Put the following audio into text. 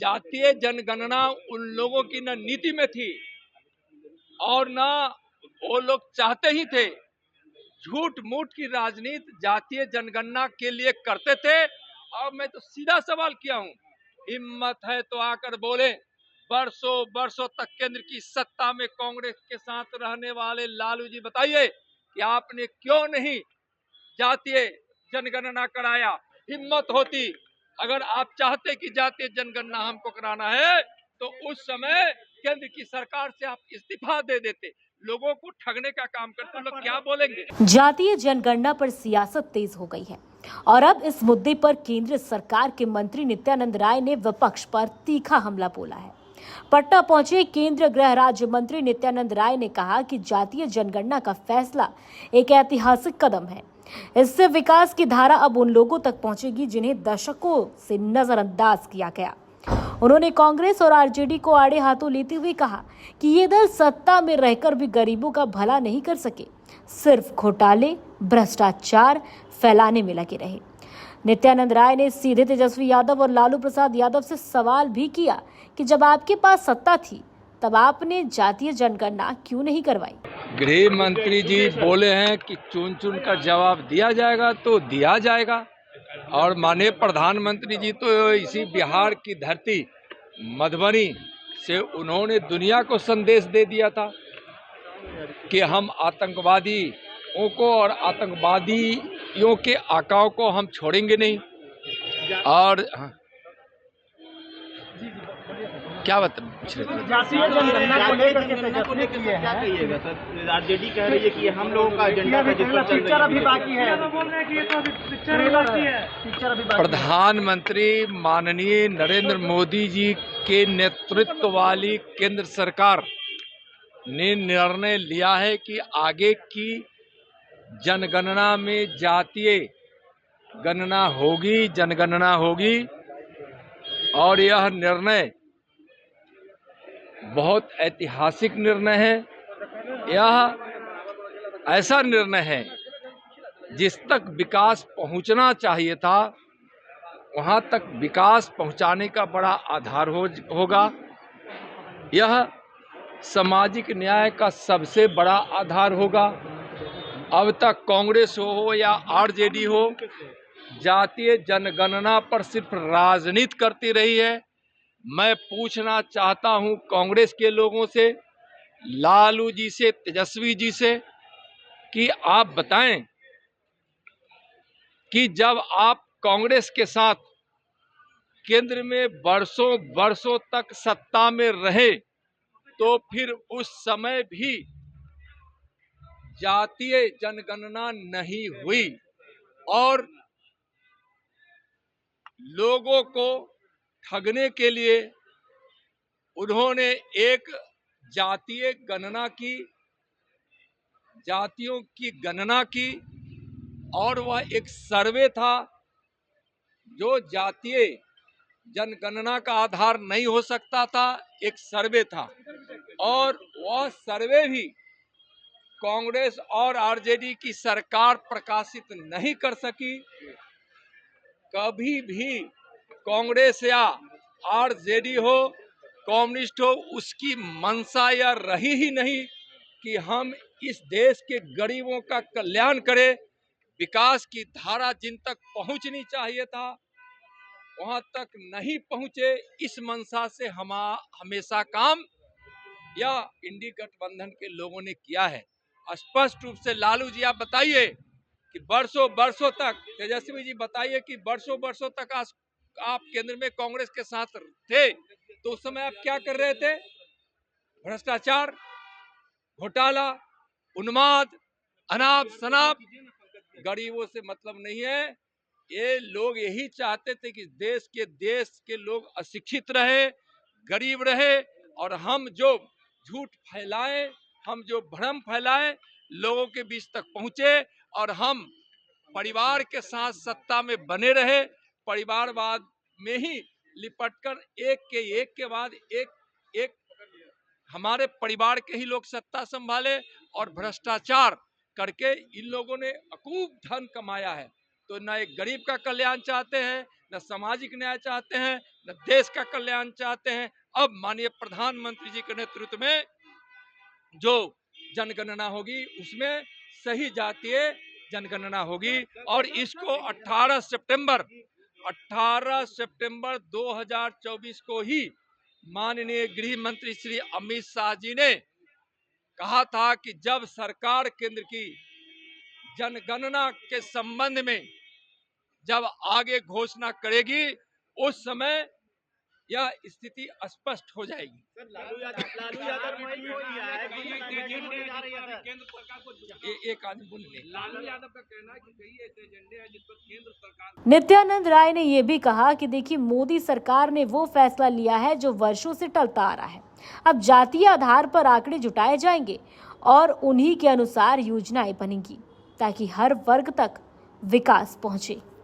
जातीय जनगणना उन लोगों की न नीति में थी और न वो लोग चाहते ही थे। झूठ मूठ की राजनीति जातीय जनगणना के लिए करते थे। और मैं तो सीधा सवाल किया हूं, हिम्मत है तो आकर बोले। बरसों बरसों तक केंद्र की सत्ता में कांग्रेस के साथ रहने वाले लालू जी, बताइए कि आपने क्यों नहीं जातीय जनगणना कराया? हिम्मत होती, अगर आप चाहते कि जातीय जनगणना हमको कराना है तो उस समय केंद्र की सरकार से आप इस्तीफा दे देते। लोगों को ठगने का काम करते लोग क्या बोलेंगे? जातीय जनगणना पर सियासत तेज हो गई है और अब इस मुद्दे पर केंद्र सरकार के मंत्री नित्यानंद राय ने विपक्ष पर तीखा हमला बोला है। पटना पहुंचे केंद्रीय गृह राज्य मंत्री नित्यानंद राय ने कहा कि जातीय जनगणना का फैसला एक ऐतिहासिक कदम है। इससे विकास की धारा अब उन लोगों तक पहुंचेगी जिन्हें दशकों से नजरअंदाज किया गया। उन्होंने कांग्रेस और आरजेडी को आड़े हाथों लेते हुए कहा कि ये दल सत्ता में रहकर भी गरीबों का भला नहीं कर सके, सिर्फ घोटाले, भ्रष्टाचार फैलाने में लगे रहे। नित्यानंद राय ने सीधे तेजस्वी यादव और लालू प्रसाद यादव से सवाल भी किया कि जब आपके पास सत्ता थी तब आपने जातीय जनगणना क्यों नहीं करवाई। गृह मंत्री जी बोले हैं कि चुन चुन कर जवाब दिया जाएगा तो दिया जाएगा। और माननीय प्रधानमंत्री जी तो इसी बिहार की धरती मधुबनी से उन्होंने दुनिया को संदेश दे दिया था कि हम आतंकवादियों को और आतंकवादियों के आकाओं को हम छोड़ेंगे नहीं। और क्या पूछ रहे थे? जातीय जनगणना को लेकर क्या कहिएगा सर? आरजेडी कह रही है कि हम लोगों का एजेंडा पिक्चर अभी बाकी है। प्रधानमंत्री माननीय नरेंद्र मोदी जी के नेतृत्व वाली केंद्र सरकार ने निर्णय लिया है कि आगे की जनगणना में जातीय जनगणना होगी। और यह निर्णय बहुत ऐतिहासिक निर्णय है। यह ऐसा निर्णय है जिस तक विकास पहुंचना चाहिए था वहां तक विकास पहुंचाने का बड़ा आधार होगा। यह सामाजिक न्याय का सबसे बड़ा आधार होगा। अब तक कांग्रेस हो या आरजेडी हो, जातीय जनगणना पर सिर्फ राजनीति करती रही है। मैं पूछना चाहता हूं कांग्रेस के लोगों से, लालू जी से, तेजस्वी जी से कि आप बताएं कि जब आप कांग्रेस के साथ केंद्र में बरसों बरसों तक सत्ता में रहे तो फिर उस समय भी जातीय जनगणना नहीं हुई और लोगों को ठगने के लिए उन्होंने एक जातीय गणना की, जातियों की गणना की और वह एक सर्वे था जो जातीय जनगणना का आधार नहीं हो सकता था, एक सर्वे था। और वह सर्वे भी कांग्रेस और आरजेडी की सरकार प्रकाशित नहीं कर सकी। कभी भी कांग्रेस या आरजेडी हो, कम्युनिस्ट हो, उसकी मंशा यह रही ही नहीं कि हम इस देश के गरीबों का कल्याण करें। विकास की धारा जिन तक पहुंचनी चाहिए था वहां तक नहीं पहुंचे। इस मंशा से हम हमेशा काम या इंडी गठबंधन के लोगों ने किया है। स्पष्ट रूप से लालू जी आप बताइए कि बरसों बरसों तक, तेजस्वी जी बताइए कि बरसों बरसों तक आप केंद्र में कांग्रेस के साथ थे तो उस समय आप क्या कर रहे थे? भ्रष्टाचार, घोटाला, उन्माद, अनाप शनाप, गरीबों से मतलब नहीं है। ये लोग यही चाहते थे कि देश के लोग अशिक्षित रहे, गरीब रहे और हम जो झूठ फैलाएं, हम जो भ्रम फैलाएं, लोगों के बीच तक पहुंचे और हम परिवार के साथ सत्ता में बने रहे, परिवारवाद में ही लिपटकर एक के बाद एक हमारे परिवार के ही लोग सत्ता संभाले और भ्रष्टाचार करके इन लोगों ने अकूब धन कमाया है। तो न एक गरीब का कल्याण चाहते हैं, न सामाजिक न्याय चाहते हैं, न देश का कल्याण चाहते हैं। अब माननीय प्रधानमंत्री जी के नेतृत्व में जो जनगणना होगी उसमें सही जातीय जनगणना होगी और इसको 18 सितंबर 2024 को ही माननीय गृह मंत्री श्री अमित शाह जी ने कहा था कि जब सरकार केंद्र की जनगणना के संबंध में जब आगे घोषणा करेगी उस समय यह स्थिति स्पष्ट हो जाएगी। लालू यादव ने ट्वीट किया है कि एक आदमी बोल ले। लालू यादव का कहना है कि कई ऐसे एजेंडे हैं जिस पर केंद्र सरकार। नित्यानंद राय ने ये भी कहा कि देखिए, मोदी सरकार ने वो फैसला लिया है जो वर्षों से टलता आ रहा है। अब जातीय आधार पर आंकड़े जुटाए जाएंगे और उन्हीं के अनुसार योजनाएं बनेंगी ताकि हर वर्ग तक विकास पहुंचे।